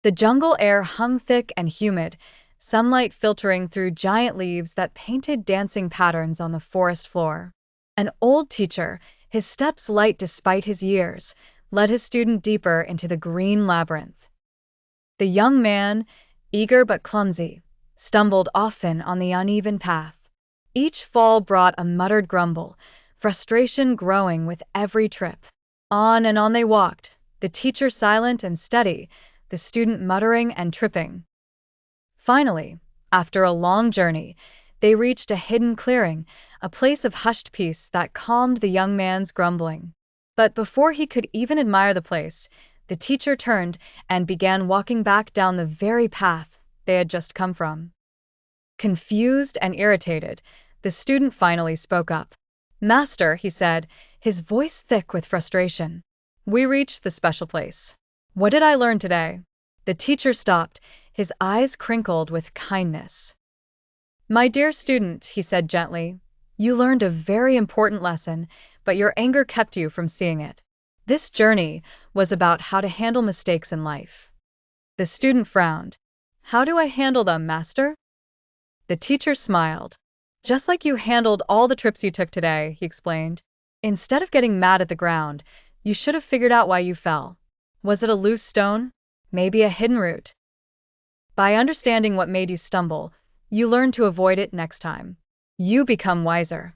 The jungle air hung thick and humid, sunlight filtering through giant leaves that painted dancing patterns on the forest floor. An old teacher, his steps light despite his years, led his student deeper into the green labyrinth. The young man, eager but clumsy, stumbled often on the uneven path. Each fall brought a muttered grumble, frustration growing with every trip. On and on they walked, the teacher silent and steady, the student muttering and tripping. Finally, after a long journey, they reached a hidden clearing, a place of hushed peace that calmed the young man's grumbling. But before he could even admire the place, the teacher turned and began walking back down the very path they had just come from. Confused and irritated, the student finally spoke up. "Master," he said, his voice thick with frustration, "we reached the special place. What did I learn today?" The teacher stopped, his eyes crinkled with kindness. "My dear student," he said gently, "you learned a very important lesson, but your anger kept you from seeing it. This journey was about how to handle mistakes in life." The student frowned. "How do I handle them, master?" The teacher smiled. "Just like you handled all the trips you took today," he explained. "Instead of getting mad at the ground, you should have figured out why you fell. Was it a loose stone? Maybe a hidden root? By understanding what made you stumble, you learn to avoid it next time. You become wiser."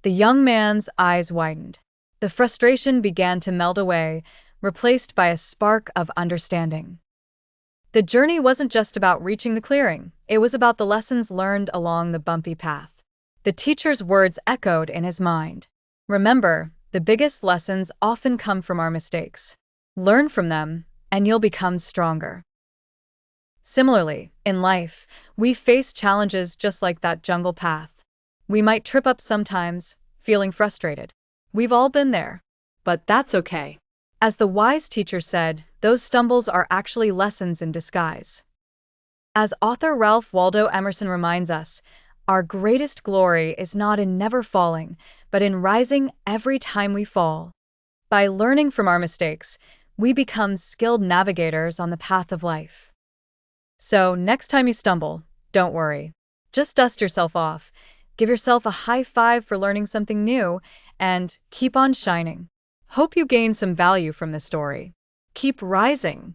The young man's eyes widened. The frustration began to melt away, replaced by a spark of understanding. The journey wasn't just about reaching the clearing, it was about the lessons learned along the bumpy path. The teacher's words echoed in his mind. "Remember, the biggest lessons often come from our mistakes. Learn from them, and you'll become stronger." Similarly, in life, we face challenges just like that jungle path. We might trip up sometimes, feeling frustrated. We've all been there. But that's okay. As the wise teacher said, those stumbles are actually lessons in disguise. As author Ralph Waldo Emerson reminds us, our greatest glory is not in never falling, but in rising every time we fall. By learning from our mistakes, we become skilled navigators on the path of life. So, next time you stumble, don't worry. Just dust yourself off, give yourself a high five for learning something new, and keep on shining. Hope you gained some value from this story. Keep rising.